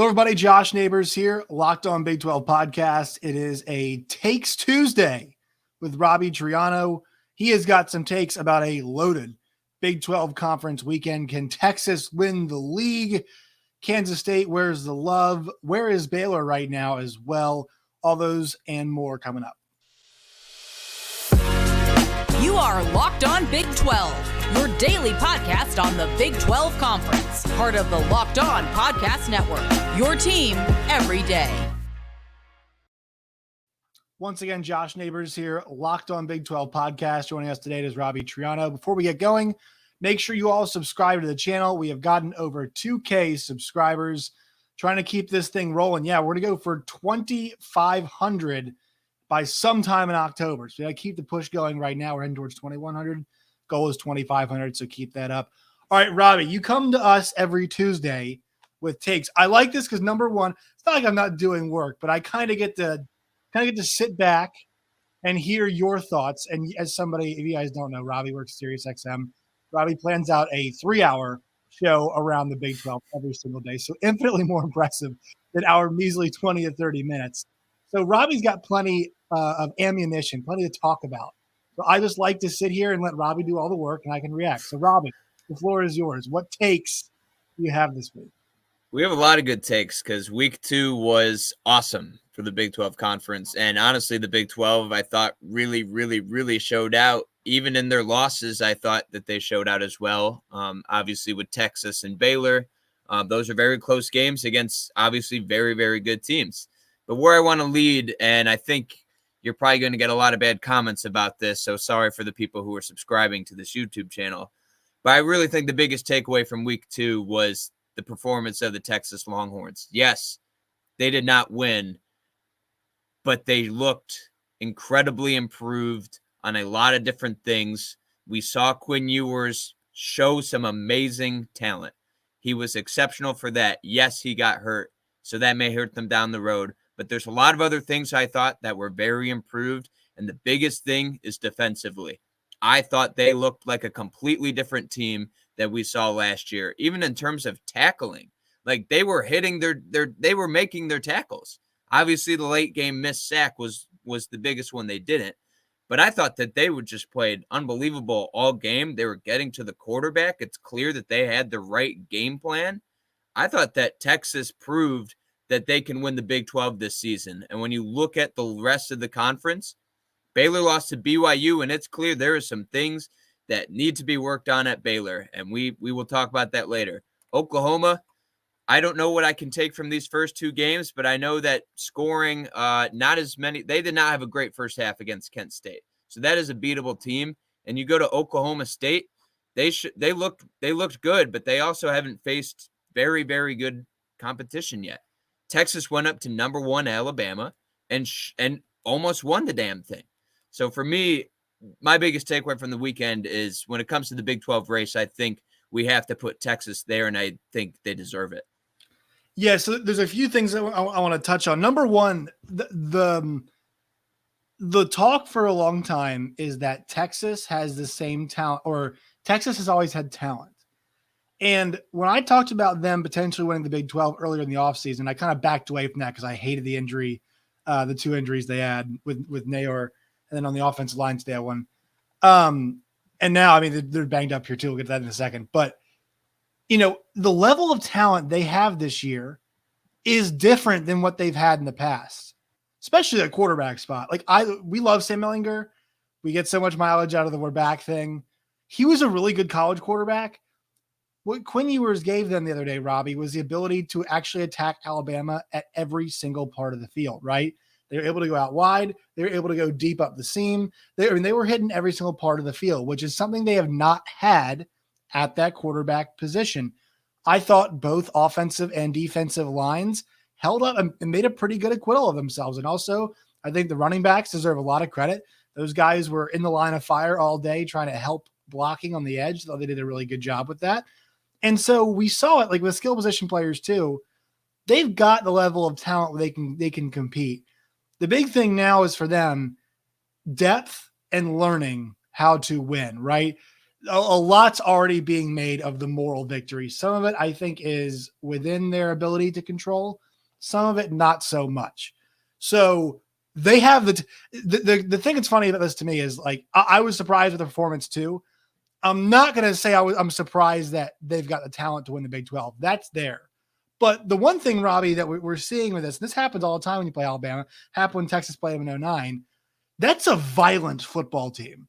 Hello, everybody. Josh Neighbors here, Locked On Big 12 podcast. It is a Takes Tuesday with Robbie Triano. He has got some takes about a loaded Big 12 conference weekend. Can Texas win the league? Kansas State, where's the love? Where is Baylor right now as well? All those and more coming up. You are Locked On Big 12, your daily podcast on the Big 12 Conference, part of the Locked On Podcast Network, your team every day. Once again, Josh Neighbors here, Locked On Big 12 podcast. Joining us today is Robbie Triano. Before we get going, make sure you all subscribe to the channel. We have gotten over 2K subscribers, trying to keep this thing rolling. Yeah, we're going to go for 2,500 by sometime in October. So we got to keep the push going right now. We're heading towards 2,100. Goal is 2,500, so keep that up. All right, Robbie, you come to us every Tuesday with takes. I like this because, number one, it's not like I'm not doing work, but I kind of get to sit back and hear your thoughts. And as somebody, if you guys don't know, Robbie works at SiriusXM. Robbie plans out a 3-hour show around the Big 12 every single day, so infinitely more impressive than our measly 20 to 30 minutes. So Robbie's got plenty of ammunition, plenty to talk about. So I just like to sit here and let Robbie do all the work, and I can react. So Robbie, the floor is yours. What takes do you have this week? We have a lot of good takes because week 2 was awesome for the Big 12 conference. And honestly, the Big 12, I thought really showed out. Even in their losses, I thought that they showed out as well. Obviously with Texas and Baylor, those are very close games against obviously very good teams. But where I want to lead, and I think you're probably going to get a lot of bad comments about this, so sorry for the people who are subscribing to this YouTube channel. But I really think the biggest takeaway from week 2 was the performance of the Texas Longhorns. Yes, they did not win, but they looked incredibly improved on a lot of different things. We saw Quinn Ewers show some amazing talent. He was exceptional for that. Yes, he got hurt, so that may hurt them down the road. But there's a lot of other things I thought that were very improved, and the biggest thing is defensively. I thought they looked like a completely different team that we saw last year, even in terms of tackling. Like they were hitting they were making their tackles. Obviously, the late game missed sack was the biggest one they didn't. But I thought that they would just played unbelievable all game. They were getting to the quarterback. It's clear that they had the right game plan. I thought that Texas proved that they can win the Big 12 this season. And when you look at the rest of the conference, Baylor lost to BYU, and it's clear there are some things that need to be worked on at Baylor, and we will talk about that later. Oklahoma, I don't know what I can take from these first 2 games, but I know that scoring not as many. They did not have a great first half against Kent State, so that is a beatable team. And you go to Oklahoma State, they looked good, but they also haven't faced very good competition yet. Texas went up to number 1 Alabama and almost won the damn thing. So for me, my biggest takeaway from the weekend is when it comes to the Big 12 race, I think we have to put Texas there, and I think they deserve it. Yeah, so there's a few things that I want to touch on. Number one, the talk for a long time is that Texas has the same talent, or Texas has always had talent. And when I talked about them potentially winning the Big 12 earlier in the offseason, I kind of backed away from that because I hated the injury, the 2 injuries they had with Nayor, and then on the offensive line today one. And now, I mean, they're banged up here too. We'll get to that in a second. But, you know, the level of talent they have this year is different than what they've had in the past, especially at quarterback spot. Like we love Sam Ehlinger. We get so much mileage out of the we're back thing. He was a really good college quarterback. What Quinn Ewers gave them the other day, Robbie, was the ability to actually attack Alabama at every single part of the field, right? They were able to go out wide. They were able to go deep up the seam. They were hitting every single part of the field, which is something they have not had at that quarterback position. I thought both offensive and defensive lines held up and made a pretty good acquittal of themselves. And also, I think the running backs deserve a lot of credit. Those guys were in the line of fire all day trying to help blocking on the edge. Though they did a really good job with that. And so we saw it like with skill position players too. They've got the level of talent where they can compete. The big thing now is for them depth and learning how to win, right? a lot's already being made of the moral victory. Some of it, I think, is within their ability to control. Some of it, not so much. So they have the thing that's funny about this to me is like, I was surprised with the performance too. I'm not going to say I'm surprised that they've got the talent to win the Big 12. That's there. But the one thing, Robbie, that we're seeing with this happens all the time when you play Alabama, happened when Texas played them in 2009. That's a violent football team.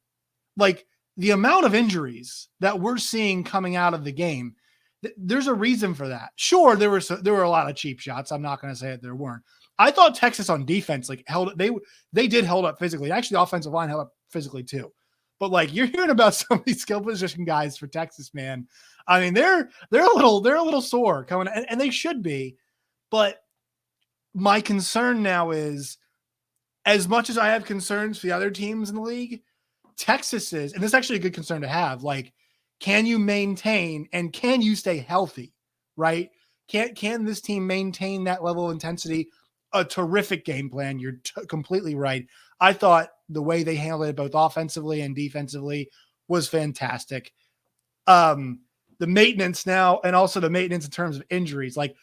Like, the amount of injuries that we're seeing coming out of the game, there's a reason for that. Sure, there were a lot of cheap shots. I'm not going to say that there weren't. I thought Texas on defense they did hold up physically. Actually, the offensive line held up physically too. But like, you're hearing about some of these skill position guys for Texas, man. I mean, they're a little sore coming, and they should be. But my concern now is, as much as I have concerns for the other teams in the league, Texas is, and this is actually a good concern to have, like, can you maintain and can you stay healthy, right? Can this team maintain that level of intensity? A terrific game plan. You're completely right. I thought the way they handled it both offensively and defensively was fantastic. The maintenance now, and also the maintenance in terms of injuries, like,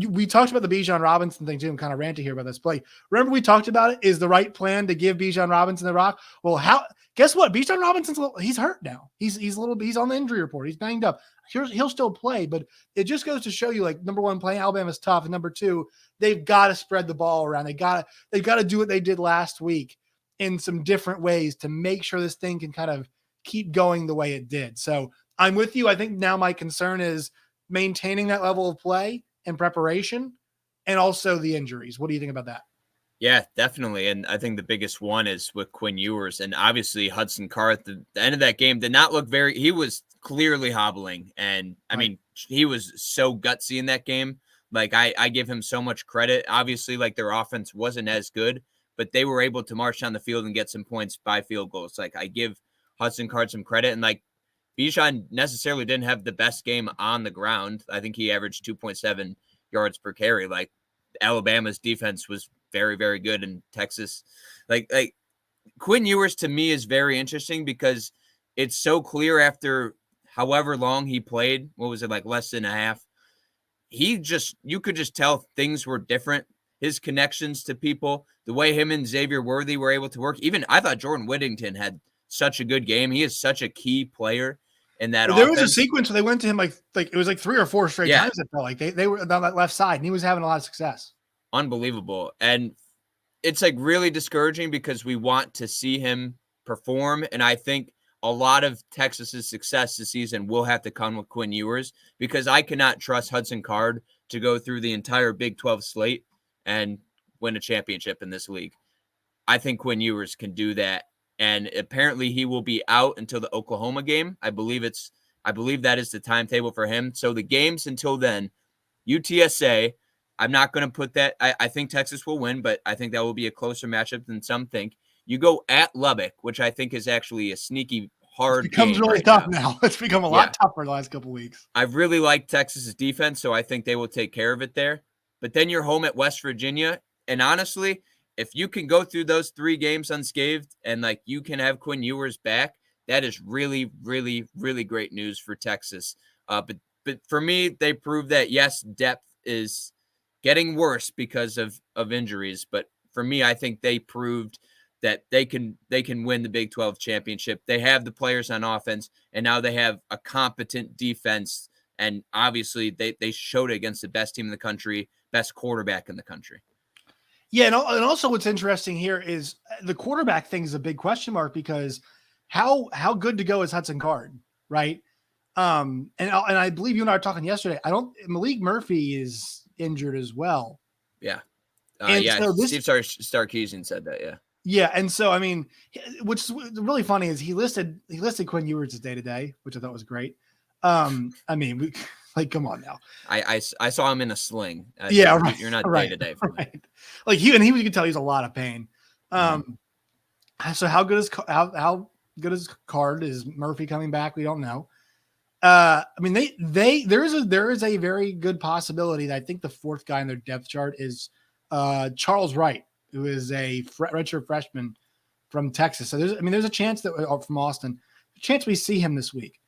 we talked about the Bijan Robinson thing too. I'm kind of ranting here about this, but like, remember we talked about it. Is the right plan to give Bijan Robinson the rock? Well, guess what? Bijan Robinson's he's hurt now. He's on the injury report. He's banged up. He'll still play, but it just goes to show you, like, number one, playing Alabama's tough, and number two, they've got to spread the ball around. They've got to do what they did last week in some different ways to make sure this thing can kind of keep going the way it did. So I'm with you. I think now my concern is maintaining that level of play and preparation, and also the injuries. What do you think about that? Yeah, definitely. And I think the biggest one is with Quinn Ewers, and obviously Hudson Card at the end of that game did not look he was clearly hobbling. And I mean, he was so gutsy in that game. Like, I give him so much credit. Obviously, like, their offense wasn't as good, but they were able to march down the field and get some points by field goals. Like, I give Hudson Card some credit. And like, Bijan necessarily didn't have the best game on the ground. I think he averaged 2.7 yards per carry. Like, Alabama's defense was very, very good, and Texas, like Quinn Ewers to me is very interesting because it's so clear after however long he played. What was it, like less than a half? You could just tell things were different. His connections to people, the way him and Xavier Worthy were able to work. Even I thought Jordan Whittington had such a good game. He is such a key player in that offense. There was a sequence where they went to him like it was like 3 or 4 straight times. It felt like they were on that left side, and he was having a lot of success. Unbelievable. And it's like really discouraging because we want to see him perform. And I think a lot of Texas's success this season will have to come with Quinn Ewers, because I cannot trust Hudson Card to go through the entire Big 12 slate and win a championship in this league. I think Quinn Ewers can do that. And apparently he will be out until the Oklahoma game. I believe that is the timetable for him. So the games until then, UTSA, I'm not going to put that. I think Texas will win, but I think that will be a closer matchup than some think. You go at Lubbock, which I think is actually a sneaky hard game. It becomes really tough now. It's become a lot tougher the last couple of weeks. I really like Texas's defense, so I think they will take care of it there. But then you're home at West Virginia. And honestly, if you can go through those 3 games unscathed and like you can have Quinn Ewers back, that is really, really, really great news for Texas. But for me, they proved that, yes, depth is getting worse because of injuries. But for me, I think they proved that they can win the Big 12 championship. They have the players on offense, and now they have a competent defense. And obviously they showed it against the best team in the country, best quarterback in the country. Yeah, and also what's interesting here is the quarterback thing is a big question mark, because how good to go is Hudson Card, right? And I believe you and I were talking yesterday. Malik Murphy is injured as well. Yeah. So Steve Sarkisian said that. Yeah. Yeah. And so, I mean, what's really funny is he listed Quinn Ewers as day-to-day, which I thought was great. I mean, come on now. I saw him in a sling. Right. You're not day-to-day. Right. Like you could tell he's a lot of pain. So how good is Card? Is Murphy coming back? We don't know. I mean, there is a very good possibility that I think the 4th guy in their depth chart is Charles Wright, who is a redshirt freshman from Texas. So there's a chance that from Austin, chance we see him this week.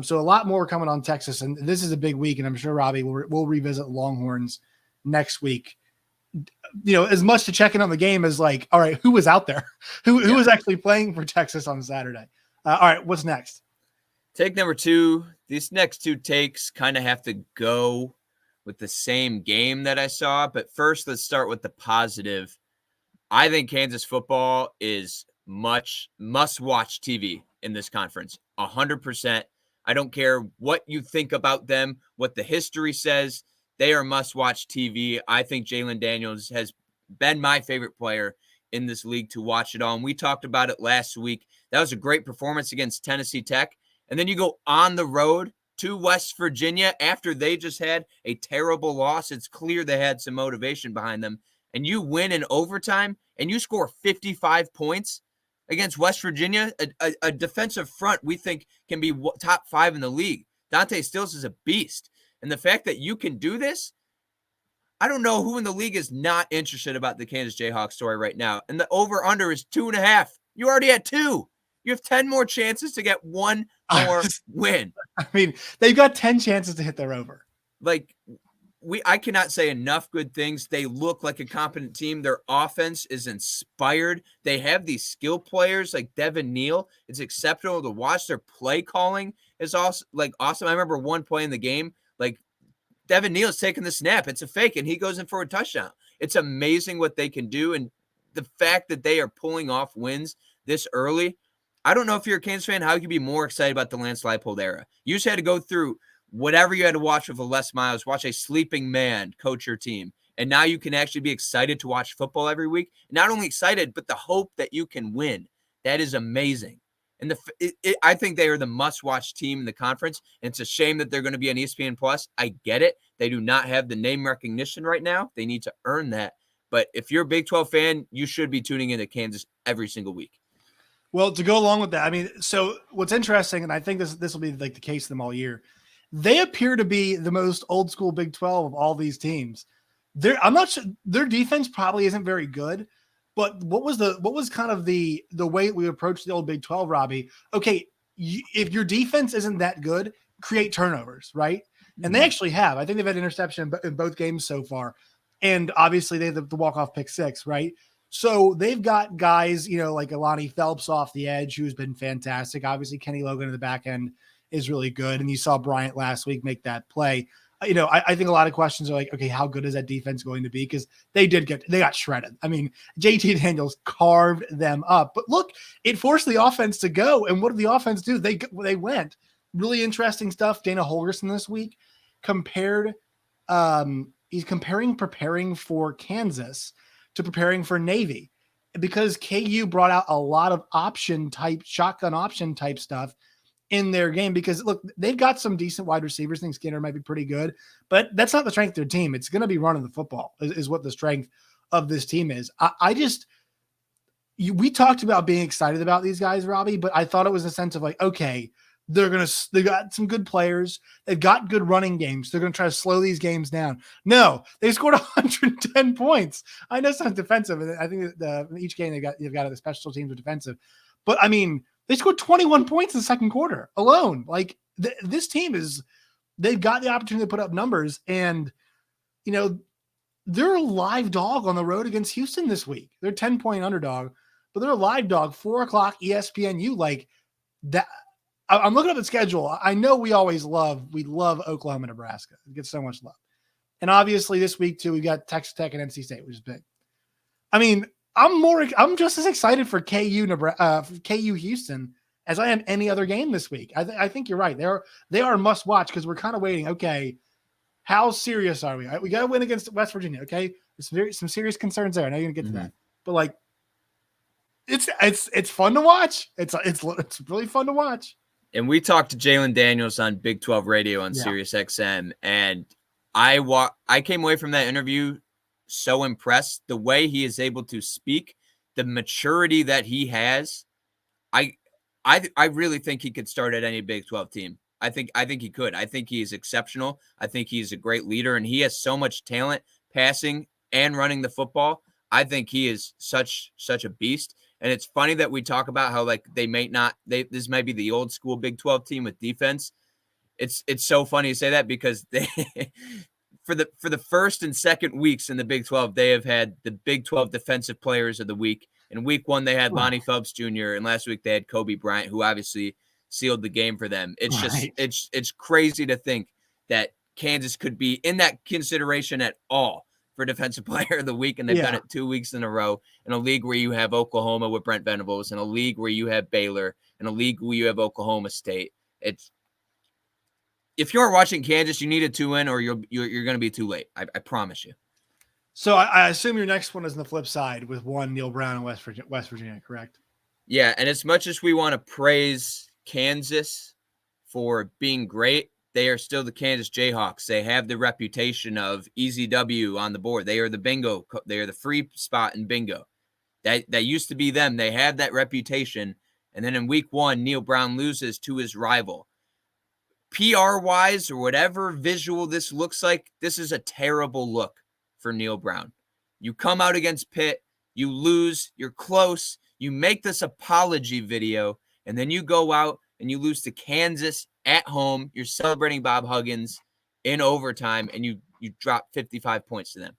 So a lot more coming on Texas, and this is a big week, and I'm sure Robbie will revisit Longhorns next week. As much to check in on the game as like, all right, who was out there? Who was actually playing for Texas on Saturday? All right, what's next? Take number 2. These next 2 takes kind of have to go with the same game that I saw, but first let's start with the positive. I think Kansas football is must-watch TV in this conference, 100%. I don't care what you think about them, what the history says. They are must-watch TV. I think Jalen Daniels has been my favorite player in this league to watch it all. And we talked about it last week. That was a great performance against Tennessee Tech. And then you go on the road to West Virginia after they just had a terrible loss. It's clear they had some motivation behind them. And you win in overtime and you score 55 points against West Virginia, a defensive front we think can be top 5 in the league. Dante Stills is a beast. And the fact that you can do this, I don't know who in the league is not interested about the Kansas Jayhawks story right now. And the over-under is 2.5. You already had 2. You have 10 more chances to get 1 more win. I mean, they've got 10 chances to hit their over. Like, I cannot say enough good things. They look like a competent team. Their offense is inspired. They have these skill players like Devin Neal. It's exceptional to watch. Their play calling is also awesome. I remember one play in the game, like Devin Neal's taking the snap. It's a fake, and he goes in for a touchdown. It's amazing what they can do, and the fact that they are pulling off wins this early. I don't know if you're a Kansas fan, how you can be more excited about the Lance Leipold era. You just had to go through whatever you had to watch with Les Miles, watch a sleeping man coach your team. And now you can actually be excited to watch football every week. Not only excited, but the hope that you can win. That is amazing. And I think they are the must-watch team in the conference. And it's a shame that they're going to be on ESPN Plus. I get it. They do not have the name recognition right now. They need to earn that. But if you're a Big 12 fan, you should be tuning into Kansas every single week. Well, to go along with that, I mean, so what's interesting, and I think this will be like the case of them all year, they appear to be the most old school Big 12 of all these teams. I'm not sure their defense probably isn't very good, but what was kind of the way we approached the old Big 12, Robbie? Okay, if your defense isn't that good, create turnovers, right? And they actually have. I think they've had interception in both games so far, and obviously they have the walk-off pick 6, right? So they've got guys, like Alani Phelps off the edge, who's been fantastic. Obviously, Kenny Logan in the back end is really good. And you saw Bryant last week make that play. I think a lot of questions are like, okay, how good is that defense going to be? Because they got shredded. I mean, JT Daniels carved them up. But look, it forced the offense to go. And what did the offense do? They went. Really interesting stuff. Dana Holgerson this week compared he's preparing for Kansas to preparing for Navy, because KU brought out a lot of shotgun option type stuff in their game, because look, they've got some decent wide receivers. I think Skinner might be pretty good, but that's not the strength of their team. It's going to be running the football is what the strength of this team is. We talked about being excited about these guys, Robbie, but I thought it was a sense of like, okay, they got some good players. They've got good running games. They're going to try to slow these games down. No, they scored 110 points. I know it sounds defensive, and I think that each game they've got the special teams are defensive. But I mean, they scored 21 points in the second quarter alone. Like this team they've got the opportunity to put up numbers, and they're a live dog on the road against Houston this week. They're a 10-point underdog, but they're a live dog. 4:00 ESPNU, like that. I'm looking at the schedule. I know we love Oklahoma, Nebraska. It gets so much love. And obviously this week too, we got Texas Tech and NC State, which is big. I mean, I'm just as excited for KU Houston as I am any other game this week. I think you're right. They are must watch, because we're kind of waiting. Okay, how serious are we? We got to win against West Virginia. Okay, there's some serious concerns there. I know you're gonna get to that, but like, it's fun to watch. It's really fun to watch. And we talked to Jalen Daniels on Big 12 Radio on SiriusXM, and I came away from that interview so impressed. The way he is able to speak, the maturity that he has. I really think he could start at any Big 12 team. I think he could. I think he is exceptional. I think he's a great leader, and he has so much talent passing and running the football. I think he is such a beast. And it's funny that we talk about how like this might be the old school Big 12 team with defense. It's so funny to say that because they for the first and second weeks in the Big 12, they have had the Big 12 defensive players of the week. In week 1, they had Lonnie Phelps Jr. and last week they had Kobe Bryant, who obviously sealed the game for them. It's just it's crazy to think that Kansas could be in that consideration at all for Defensive Player of the Week, and they've done it 2 weeks in a row in a league where you have Oklahoma with Brent Venables, in a league where you have Baylor, in a league where you have Oklahoma State. If you're watching Kansas, you need a 2-win, or you're going to be too late. I promise you. So I assume your next one is on the flip side with one Neal Brown in West Virginia, correct? Yeah, and as much as we want to praise Kansas for being great, they are still the Kansas Jayhawks. They have the reputation of easy W on the board. They are the bingo. They are the free spot in bingo. That used to be them. They have that reputation. And then in week 1, Neal Brown loses to his rival. PR-wise, or whatever visual this looks like, this is a terrible look for Neal Brown. You come out against Pitt, you lose, you're close, you make this apology video, and then you go out and you lose to Kansas at home. You're celebrating Bob Huggins in overtime, and you drop 55 points to them.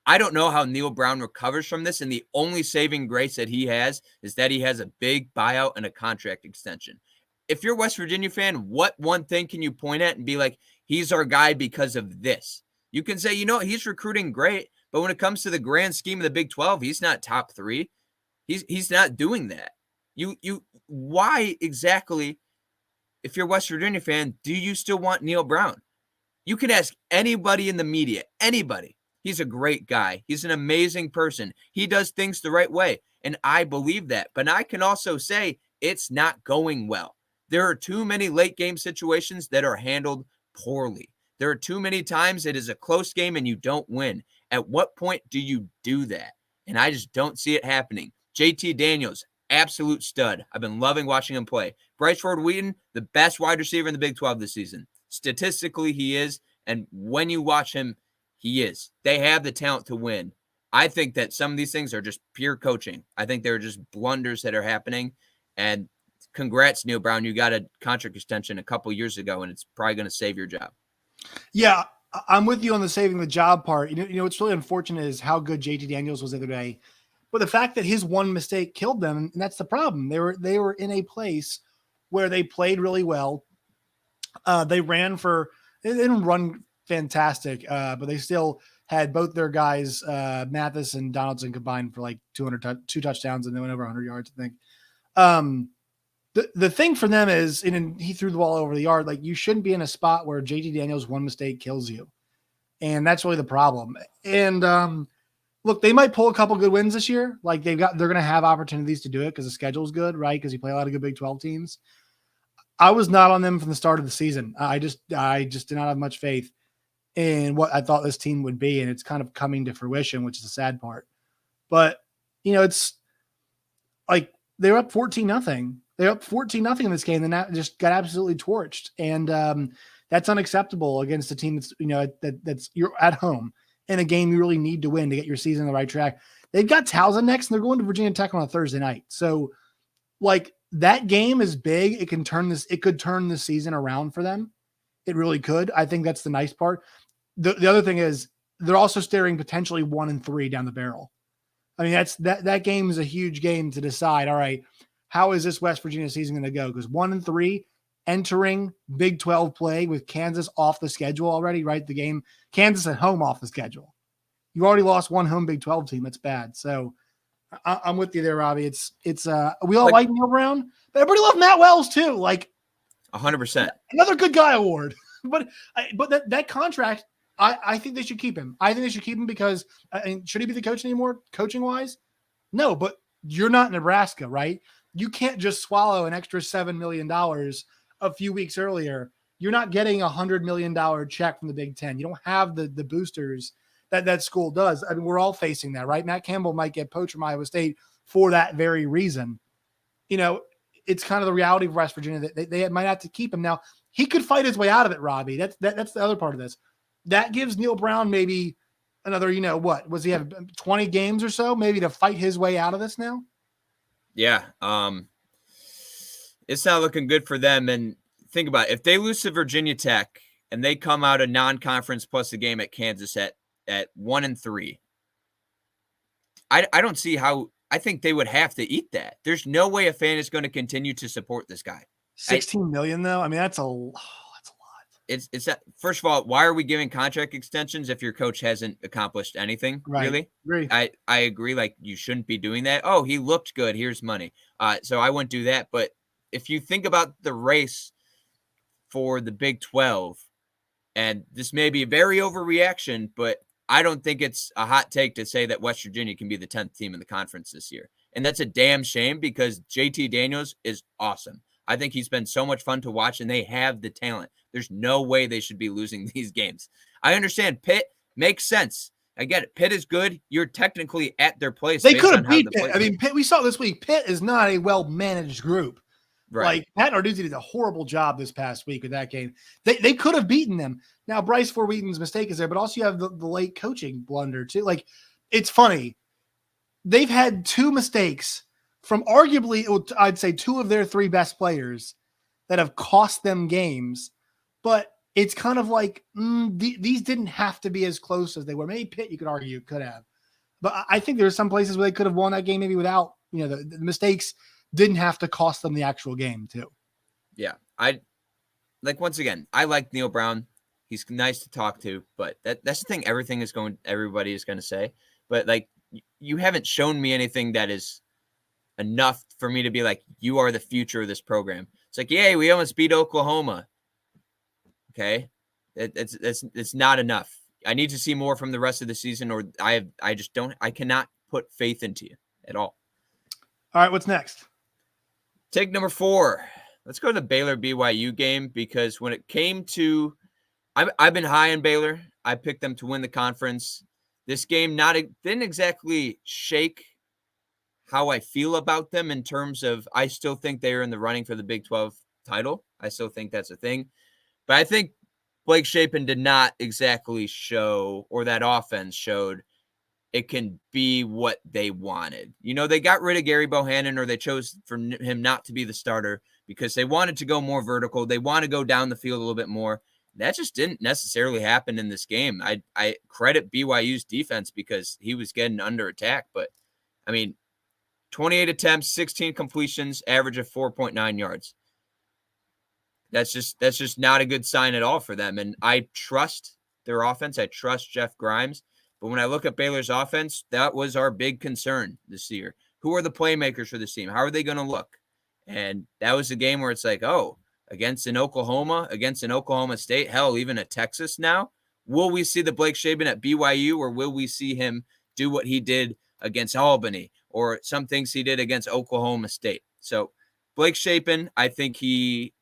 I don't know how Neal Brown recovers from this, and the only saving grace that he has is that he has a big buyout and a contract extension. If you're a West Virginia fan, what one thing can you point at and be like, he's our guy because of this? You can say, he's recruiting great, but when it comes to the grand scheme of the Big 12, he's not top 3. He's not doing that. Why exactly, if you're a West Virginia fan, do you still want Neal Brown? You can ask anybody in the media, anybody. He's a great guy. He's an amazing person. He does things the right way, and I believe that. But I can also say it's not going well. There are too many late game situations that are handled poorly. There are too many times it is a close game and you don't win. At what point do you do that? And I just don't see it happening. JT Daniels, absolute stud. I've been loving watching him play. Bryce Ford-Wheaton, the best wide receiver in the Big 12 this season. Statistically, he is. And when you watch him, he is. They have the talent to win. I think that some of these things are just pure coaching. I think they're just blunders that are happening. And congrats, Neal Brown. You got a contract extension a couple years ago, and it's probably going to save your job. Yeah, I'm with you on the saving the job part. What's really unfortunate is how good JT Daniels was the other day. But the fact that his one mistake killed them, and that's the problem. They were in a place where they played really well. They didn't run fantastic, but they still had both their guys, Mathis and Donaldson, combined for like 2 touchdowns, and they went over 100 yards, I think. The thing for them is, and he threw the ball over the yard, like you shouldn't be in a spot where JT Daniels' one mistake kills you. And that's really the problem. And look, they might pull a couple good wins this year. Like they're going to have opportunities to do it because the schedule's good, right? Because you play a lot of good Big 12 teams. I was not on them from the start of the season. I just did not have much faith in what I thought this team would be. And it's kind of coming to fruition, which is the sad part. But, it's like they were up 14-0. They're up 14-0 in this game, and that just got absolutely torched. And that's unacceptable against a team that's, that's you're at home in a game you really need to win to get your season on the right track. They've got Towson next, and they're going to Virginia Tech on a Thursday night. So, like, that game is big. It could turn the season around for them. It really could. I think that's the nice part. The other thing is they're also staring potentially 1-3 down the barrel. I mean, that game is a huge game to decide. All right, how is this West Virginia season going to go? Because 1-3 entering Big 12 play with Kansas off the schedule already, right? The game, Kansas at home off the schedule. You already lost one home Big 12 team. That's bad. So I'm with you there, Robbie. It's we all like Neal Brown, but everybody loved Matt Wells too. Like 100%. Another good guy award. but that contract, I think they should keep him. I think they should keep him because should he be the coach anymore, coaching wise? No, but you're not Nebraska, right? You can't just swallow an extra $7 million a few weeks earlier. You're not getting $100 million check from the Big Ten. You don't have the boosters that school does. I mean, we're all facing that, right? Matt Campbell might get poached from Iowa State for that very reason. It's kind of the reality of West Virginia that they might have to keep him. Now, he could fight his way out of it, Robbie. That's the other part of this. That gives Neal Brown maybe another, what was he have 20 games or so maybe to fight his way out of this now? Yeah. It's not looking good for them. And think about it. If they lose to Virginia Tech and they come out a non-conference plus a game at Kansas at 1-3, I don't see how. I think they would have to eat that. There's no way a fan is going to continue to support this guy. 16 million though. I mean, that's a lot. It's that, first of all, why are we giving contract extensions if your coach hasn't accomplished anything? Right. Really? Agree. I agree. Like, you shouldn't be doing that. Oh, he looked good. Here's money. So I wouldn't do that. But if you think about the race for the Big 12, and this may be a very overreaction, but I don't think it's a hot take to say that West Virginia can be the 10th team in the conference this year. And that's a damn shame because JT Daniels is awesome. I think he's been so much fun to watch, and they have the talent. There's no way they should be losing these games. I understand Pitt makes sense. I get it. Pitt is good. You're technically at their place. They could have beat Pitt. I mean, Pitt, we saw this week, Pitt is not a well-managed group. Right. Like, Pat Narduzzi did a horrible job this past week with that game. They could have beaten them. Now, Bryce Ford Wheaton's mistake is there, but also you have the late coaching blunder, too. Like, it's funny. They've had two mistakes from arguably, I'd say, two of their three best players that have cost them games. But it's kind of like these didn't have to be as close as they were. Maybe Pitt, you could argue, could have. But I think there's some places where they could have won that game maybe without, the mistakes didn't have to cost them the actual game too. Yeah. Once again, I like Neal Brown. He's nice to talk to, but that's the thing. Everybody is going to say, but like, you haven't shown me anything that is enough for me to be like, you are the future of this program. It's like, yay, we almost beat Oklahoma. Okay. It's not enough. I need to see more from the rest of the season, or I cannot put faith into you at all. All right. What's next? Take number 4. Let's go to the Baylor BYU game, because when it came to, I've been high on Baylor. I picked them to win the conference. This game didn't exactly shake how I feel about them in terms of, I still think they're in the running for the Big 12 title. I still think that's a thing. But I think Blake Shapen did not exactly show, or that offense showed, it can be what they wanted. They got rid of Gary Bohannon, or they chose for him not to be the starter because they wanted to go more vertical. They want to go down the field a little bit more. That just didn't necessarily happen in this game. I credit BYU's defense because he was getting under attack. But, 28 attempts, 16 completions, average of 4.9 yards. That's just not a good sign at all for them. And I trust their offense. I trust Jeff Grimes. But when I look at Baylor's offense, that was our big concern this year. Who are the playmakers for this team? How are they going to look? And that was the game where it's like, against an Oklahoma State, hell, even a Texas now, will we see the Blake Shapen at BYU, or will we see him do what he did against Albany, or some things he did against Oklahoma State? So Blake Shapen, I think he's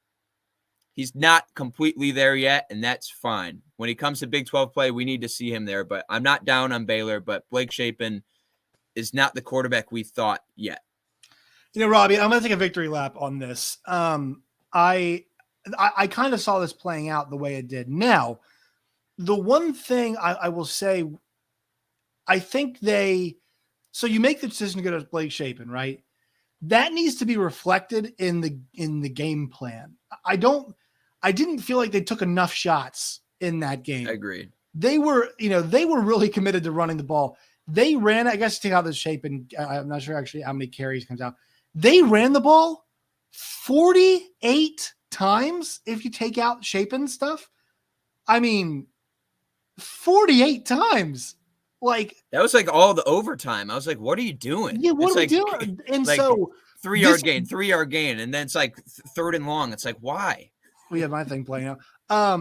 not completely there yet, and that's fine. When he comes to Big 12 play, we need to see him there, but I'm not down on Baylor, but Blake Shapen is not the quarterback we thought yet. Robbie, I'm going to take a victory lap on this. I kind of saw this playing out the way it did. Now, the one thing I will say, I think so you make the decision to go to Blake Shapen, right? That needs to be reflected in the game plan. I didn't feel like they took enough shots in that game. I agree. They were really committed to running the ball. They ran, I guess, take out the Shapen. I'm not sure actually how many carries comes out. They ran the ball 48 times if you take out Shapen stuff. 48 times. Like, that was like all the overtime. I was like, what are you doing? Yeah, what are we doing? And like so 3-yard gain, and then it's like third and long. It's like, why? We have my thing playing out. I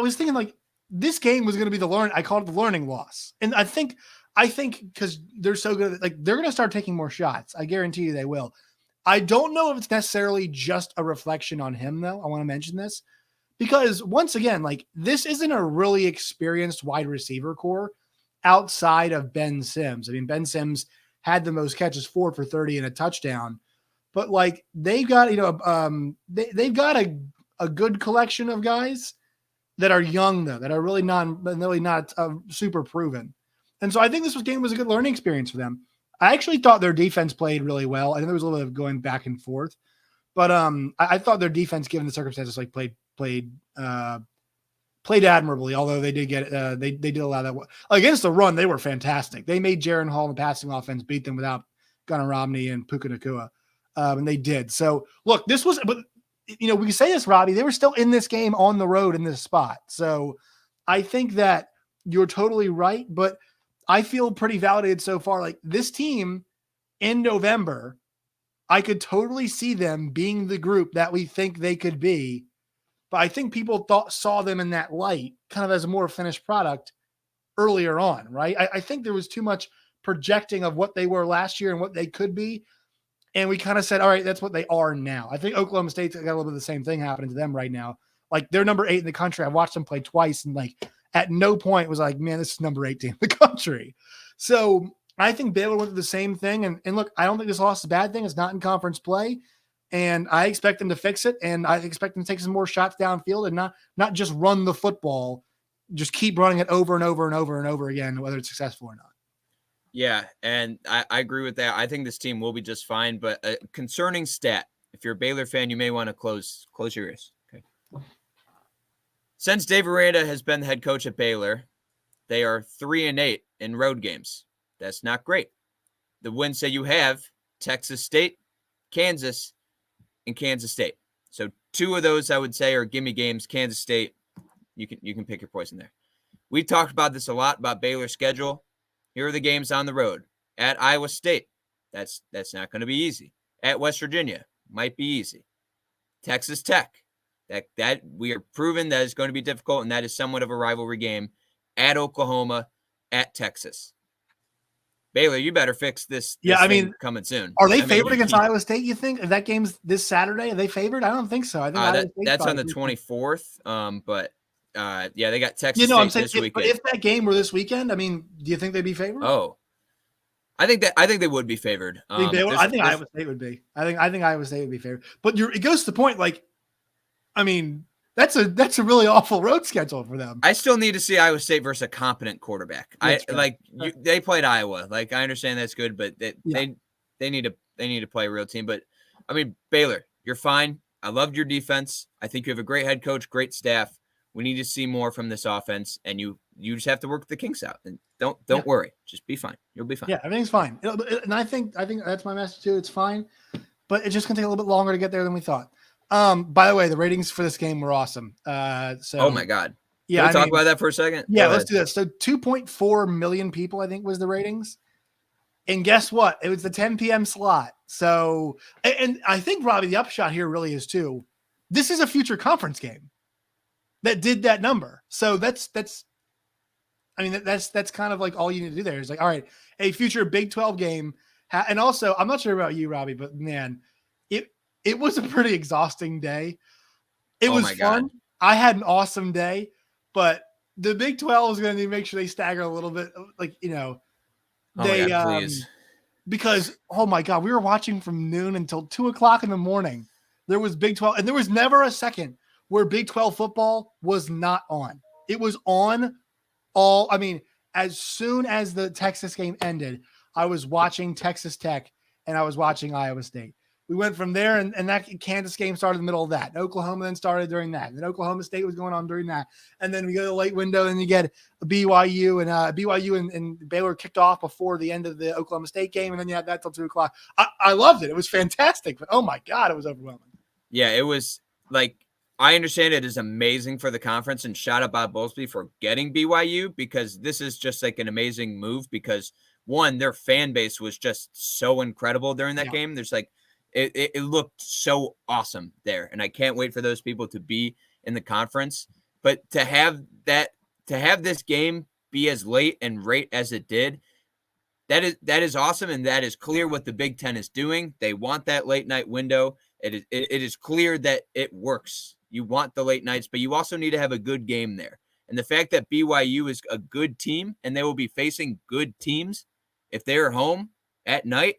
was thinking like this game was going to be I called it the learning loss. And I think because they're so good, like they're going to start taking more shots. I guarantee you they will. I don't know if it's necessarily just a reflection on him though. I want to mention this because once again, like this isn't a really experienced wide receiver core outside of Ben Sims. Ben Sims had the most catches, 4 for 30 and a touchdown, but like they've got, they've got a good collection of guys that are young though, that are really not super proven. And so I think this game was a good learning experience for them. I actually thought their defense played really well. I think there was a little bit of going back and forth, but I thought their defense, given the circumstances, like played admirably. Although they did get they did allow that against the run. They were fantastic. They made Jaron Hall in the passing offense beat them without Gunnar Romney and Puka Nacua, and they did. So look, this was, but you know, we say this, Robbie, they were still in this game on the road in this spot. So I think that you're totally right, but I feel pretty validated so far. Like this team in November, I could totally see them being the group that we think they could be. But I think people saw them in that light kind of as a more finished product earlier on, right? I think there was too much projecting of what they were last year and what they could be. And we kind of said, all right, that's what they are now. I think Oklahoma State's got a little bit of the same thing happening to them right now. Like they're number 8 in the country. I watched them play twice and like at no point was like, man, this is number 8 team in the country. So I think Baylor went through the same thing. And look, I don't think this loss is a bad thing. It's not in conference play. And I expect them to fix it. And I expect them to take some more shots downfield and not just run the football, just keep running it over and over and over and over again, whether it's successful or not. Yeah, and I agree with that. I think this team will be just fine, but a concerning stat. If you're a Baylor fan, you may want to close your ears. Okay. Since Dave Aranda has been the head coach at Baylor, they are 3-8 in road games. That's not great. The wins that you have, Texas State, Kansas, and Kansas State. So 2 of those I would say are gimme games. Kansas State, you can pick your poison there. We've talked about this a lot about Baylor's schedule. Here are the games on the road. At Iowa State, that's not going to be easy. At West Virginia, might be easy. Texas Tech, that we are proven that is going to be difficult, and that is somewhat of a rivalry game. At Oklahoma, at Texas. Baylor, you better fix this. Yeah, I mean, coming soon. Are they favored against Iowa State? You think if that game's this Saturday, are they favored? I don't think so. I think that's on the 24th. But. Yeah, they got Texas State I'm saying, this weekend. But if that game were this weekend, I mean, do you think they'd be favored? Oh, I think they would be favored. I think Iowa State would be. I think Iowa State would be favored. But it goes to the point, like, I mean, that's a really awful road schedule for them. I still need to see Iowa State versus a competent quarterback. They played Iowa. Like I understand that's good, but they need to play a real team. But I mean, Baylor, you're fine. I loved your defense. I think you have a great head coach, great staff. We need to see more from this offense, and you just have to work the kinks out. And don't worry, just be fine. You'll be fine. Yeah, everything's fine. And I think that's my message too. It's fine, but it's just gonna take a little bit longer to get there than we thought. By the way, the ratings for this game were awesome. Oh my God. Yeah, can we talk about that for a second? Yeah, let's do that. So 2.4 million people, I think, was the ratings. And guess what? It was the 10 p.m. slot. So, and I think, Robbie, the upshot here really is too, this is a future conference game that did that number. So that's kind of like all you need to do there is like, all right, a future Big 12 game. And also, I'm not sure about you, Robbie, but man, it was a pretty exhausting day. It was fun. God. I had an awesome day, but the Big 12 is going to need to make sure they stagger a little bit. Like, please. Because, oh my God, we were watching from noon until 2:00 in the morning. There was Big 12, and there was never a second where Big 12 football was not on. It was on as soon as the Texas game ended, I was watching Texas Tech and I was watching Iowa State. We went from there, and that Kansas game started in the middle of that. Oklahoma then started during that. And then Oklahoma State was going on during that. And then we go to the late window, and you get BYU, and Baylor kicked off before the end of the Oklahoma State game, and then you had that till 2:00. I loved it. It was fantastic, but oh my God, it was overwhelming. Yeah, it was like, I understand it is amazing for the conference, and shout out Bob Bowlesby for getting BYU, because this is just like an amazing move because, one, their fan base was just so incredible during that game. There's like, it looked so awesome there, and I can't wait for those people to be in the conference. But to have this game be as late and rate as it did, that is awesome, and that is clear what the Big Ten is doing. They want that late night window. It is clear that it works. You want the late nights, but you also need to have a good game there. And the fact that BYU is a good team and they will be facing good teams if they're home at night,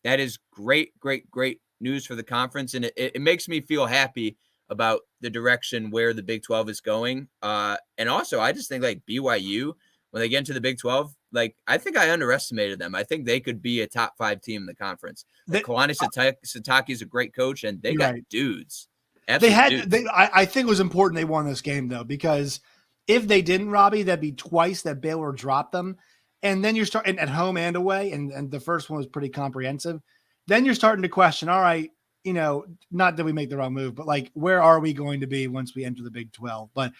that is great, great, great news for the conference. And it makes me feel happy about the direction where the Big 12 is going. And also, I just think like BYU, when they get into the Big 12, like I think I underestimated them. I think they could be a top 5 team in the conference. Like Kalani Sitake is a great coach, and they got dudes. I think it was important they won this game, though, because if they didn't, Robbie, that'd be twice that Baylor dropped them. And then you're starting at home and away, and the first one was pretty comprehensive. Then you're starting to question, all right, not that we make the wrong move, but like, where are we going to be once we enter the Big 12? But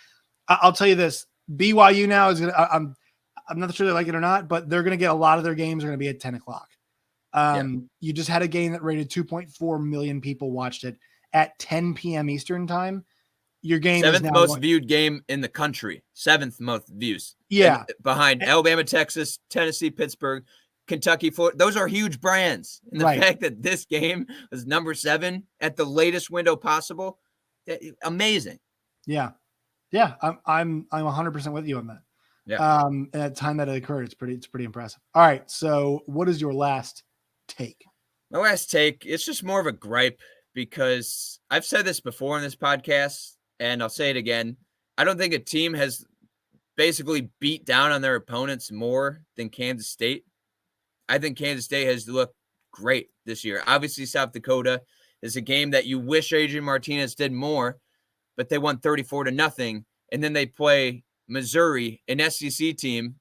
I'll tell you this, BYU now is going to, I'm not sure they like it or not, but they're going to get a lot of their games are going to be at 10 o'clock. You just had a game that rated 2.4 million people watched it at 10 p.m. Eastern time. Your game seventh most viewed game in the country. 7th most views. Yeah. And behind Alabama, Texas, Tennessee, Pittsburgh, Kentucky, Florida. Those are huge brands. And the fact that this game was number 7 at the latest window possible, amazing. Yeah. Yeah. I'm 100% with you on that. Yeah. And at the time that it occurred, it's pretty impressive. All right. So what is your last take? My last take, it's just more of a gripe because I've said this before in this podcast, and I'll say it again. I don't think a team has basically beat down on their opponents more than Kansas State. I think Kansas State has looked great this year. Obviously, South Dakota is a game that you wish Adrian Martinez did more, but they won 34-0. And then they play Missouri, an SEC team,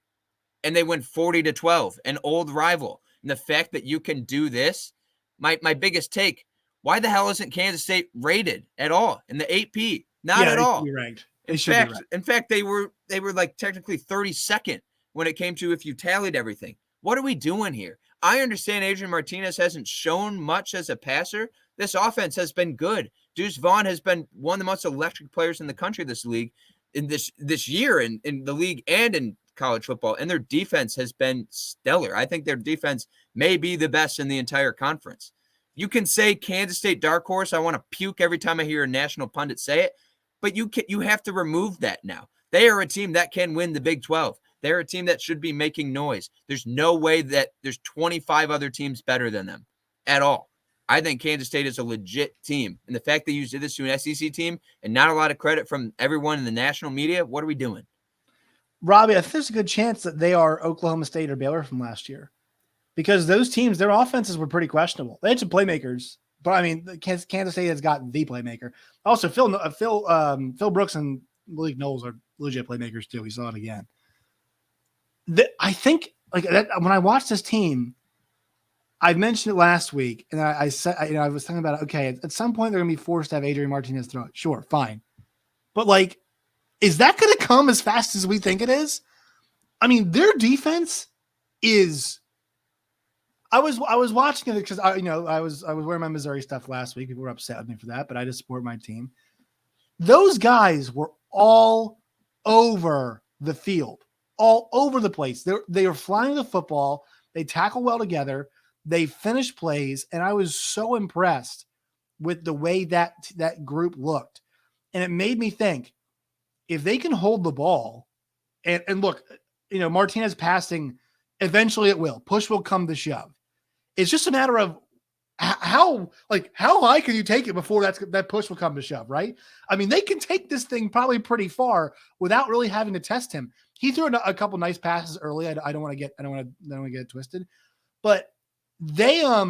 and they win 40-12, an old rival. And the fact that you can do this, my biggest take, why the hell isn't Kansas State rated at all in the AP? Not at all. Ranked. In fact, they were like technically 32nd when it came to if you tallied everything. What are we doing here? I understand Adrian Martinez hasn't shown much as a passer. This offense has been good. Deuce Vaughn has been one of the most electric players in the country this league, in this year in the league and in college football. And their defense has been stellar. I think their defense may be the best in the entire conference. You can say Kansas State dark horse. I want to puke every time I hear a national pundit say it. But you have to remove that now. They are a team that can win the Big 12. They're a team that should be making noise. There's no way that there's 25 other teams better than them at all. I think Kansas State is a legit team. And the fact that you did this to an SEC team and not a lot of credit from everyone in the national media, what are we doing? Robbie, I think there's a good chance that they are Oklahoma State or Baylor from last year. Because those teams, their offenses were pretty questionable. They had some playmakers. But I mean, Kansas State has got the playmaker. Also, Phil Brooks and Malik Knowles are legit playmakers too. We saw it again. I think like that, when I watched this team, I mentioned it last week, and I said, I was talking about it. Okay, at some point they're going to be forced to have Adrian Martinez throw it. Sure, fine, but like, is that going to come as fast as we think it is? I mean, their defense is. I was watching it because I was wearing my Missouri stuff last week. People were upset with me for that, but I just support my team. Those guys were all over the field, all over the place. They are flying the football. They tackle well together. They finish plays, and I was so impressed with the way that group looked. And it made me think, if they can hold the ball, and look, Martinez passing, eventually it will. Push will come to shove. It's just a matter of how high can you take it before that push will come to shove, right? I mean, they can take this thing probably pretty far without really having to test him. He threw a couple nice passes early. I don't want to get it twisted, but I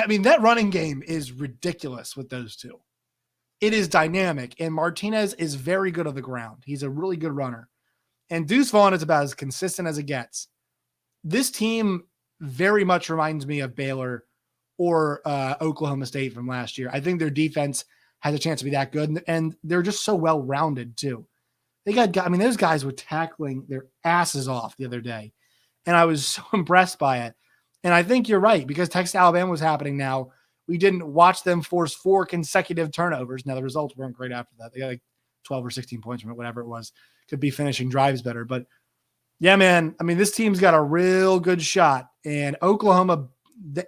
mean, that running game is ridiculous with those two. It is dynamic, and Martinez is very good on the ground. He's a really good runner, and Deuce Vaughn is about as consistent as it gets. This team very much reminds me of Baylor or Oklahoma State from last year. I think their defense has a chance to be that good, and they're just so well-rounded too. Those guys were tackling their asses off the other day, and I was so impressed by it. And I think you're right, because Texas Alabama was happening now. We didn't watch them force 4 consecutive turnovers. Now, the results weren't great after that. They got like 12 or 16 points from it, whatever it was. Could be finishing drives better, but yeah, man. I mean, this team's got a real good shot. And Oklahoma,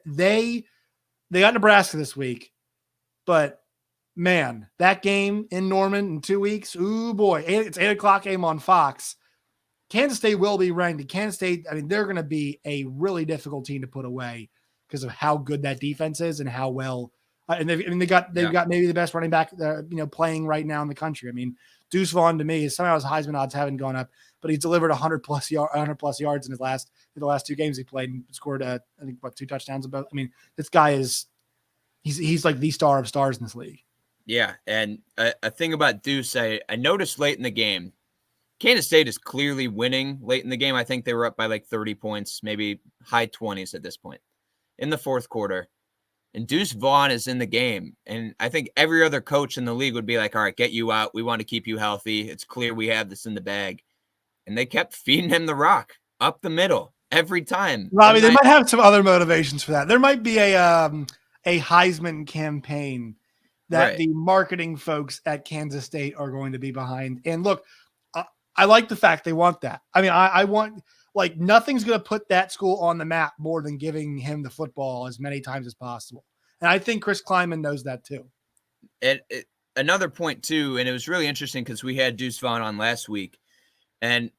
they got Nebraska this week. But, man, that game in Norman in 2 weeks, ooh, boy. It's 8 o'clock game on Fox. Kansas State will be ranked. Kansas State, I mean, they're going to be a really difficult team to put away because of how good that defense is and how well And they've got maybe the best running back, playing right now in the country. I mean, Deuce Vaughn to me, somehow his Heisman odds haven't gone up, but he's delivered 100 plus yards in the last 2 games he played and scored I think 2 touchdowns. About. I mean, this guy he's like the star of stars in this league. Yeah, and a thing about Deuce, I noticed late in the game, Kansas State is clearly winning late in the game. I think they were up by like 30 points, maybe high 20s at this point in the fourth quarter. And Deuce Vaughn is in the game. And I think every other coach in the league would be like, all right, get you out. We want to keep you healthy. It's clear we have this in the bag. And they kept feeding him the rock up the middle every time. Robbie, they might have some other motivations for that. There might be a Heisman campaign that the marketing folks at Kansas State are going to be behind. And look, I like the fact they want that. I mean, I want, like, nothing's going to put that school on the map more than giving him the football as many times as possible. And I think Chris Klieman knows that too. And another point too, and it was really interesting because we had Deuce Vaughn on last week, and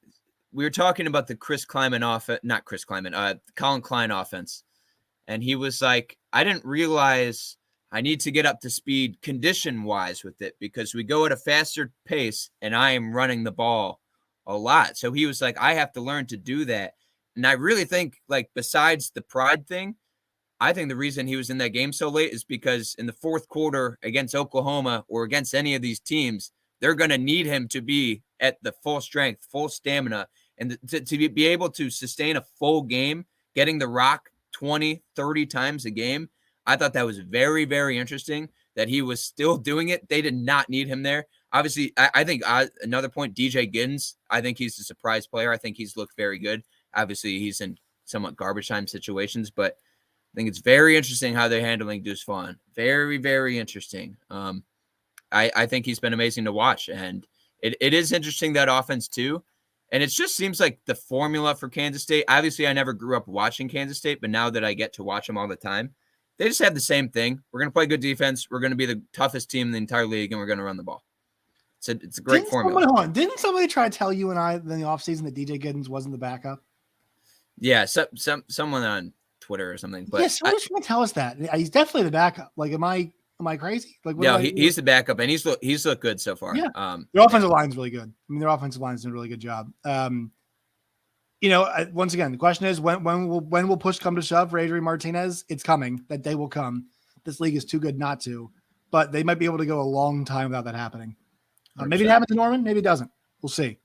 we were talking about the Colin Klein offense. And he was like, I didn't realize I need to get up to speed condition-wise with it because we go at a faster pace and I am running the ball a lot. So he was like, I have to learn to do that. And I really think, like, besides the pride thing, I think the reason he was in that game so late is because in the fourth quarter against Oklahoma or against any of these teams, they're going to need him to be at the full strength, full stamina, and to be able to sustain a full game, getting the rock 20, 30 times a game. I thought that was very, very interesting that he was still doing it. They did not need him there. Obviously, I think another point, DJ Giddens, I think he's a surprise player. I think he's looked very good. Obviously, he's in somewhat garbage time situations, but I think it's very interesting how they're handling Deuce Vaughn. Very, very interesting. I think he's been amazing to watch, and it is interesting, that offense too. And it just seems like the formula for Kansas State. Obviously, I never grew up watching Kansas State, but now that I get to watch them all the time, they just have the same thing. We're going to play good defense. We're going to be the toughest team in the entire league, and we're going to run the ball. It's a great formula. Didn't somebody try to tell you and I in the offseason that DJ Giddens wasn't the backup? Yeah, someone on Twitter or something. But yes, somebody's trying to tell us that. He's definitely the backup. Like, am I crazy? Like, no, he's the backup, and he's looked good so far. Yeah, their offensive line's really good. I mean, their offensive line's doing a really good job. Once again, the question is when will push come to shove for Adrian Martinez? It's coming. That day will come. This league is too good not to, but they might be able to go a long time without that happening. Maybe it happens to Norman. Maybe it doesn't. We'll see.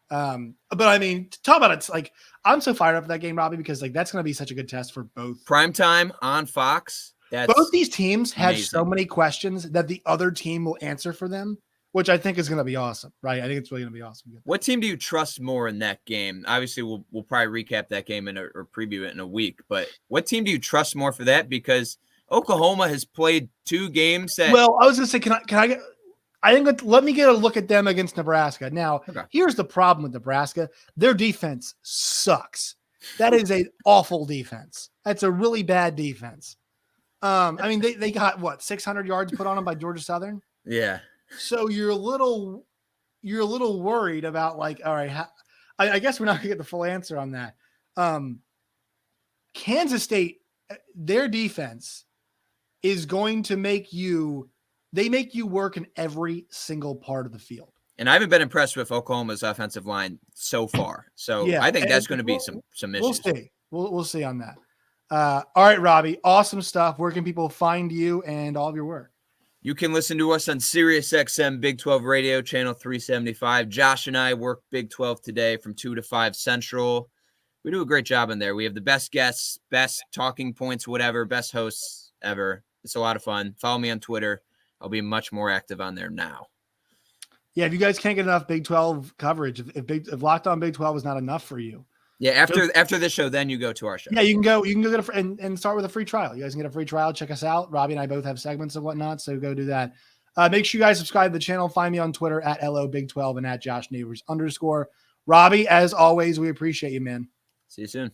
But I mean, talk about it. Like, I'm so fired up for that game, Robbie, because like that's going to be such a good test for both. Primetime on Fox. Both these teams have so many questions that the other team will answer for them, which I think is going to be awesome, right? I think it's really going to be awesome. What team do you trust more in that game? Obviously, we'll probably recap that game or preview it in a week. But what team do you trust more for that? Because Oklahoma has played 2 games that. Well, I was going to say, can I get? I think let me get a look at them against Nebraska. Now, Here's the problem with Nebraska. Their defense sucks. That is an awful defense. That's a really bad defense. I mean, they got 600 yards put on them by Georgia Southern. Yeah. So you're a little worried about, like, all right, I guess we're not gonna get the full answer on that. Kansas State, their defense is going to make you work in every single part of the field. And I haven't been impressed with Oklahoma's offensive line so far. So yeah, I think that's going to be some issues. We'll see. We'll see on that. All right, Robbie, awesome stuff. Where can people find you and all of your work? You can listen to us on SiriusXM Big 12 Radio, channel 375. Josh and I work Big 12 today from 2 to 5 Central. We do a great job in there. We have the best guests, best talking points, whatever, best hosts ever. It's a lot of fun. Follow me on Twitter. I'll be much more active on there now. Yeah, if you guys can't get enough Big 12 coverage, if Locked On Big 12 is not enough for you. Yeah, after this show, then you go to our show. Yeah, you can go get and start with a free trial. You guys can get a free trial. Check us out. Robbie and I both have segments and whatnot, so go do that. Make sure you guys subscribe to the channel. Find me on Twitter at LOBig12 and at Josh Neighbors _. Robbie, as always, we appreciate you, man. See you soon.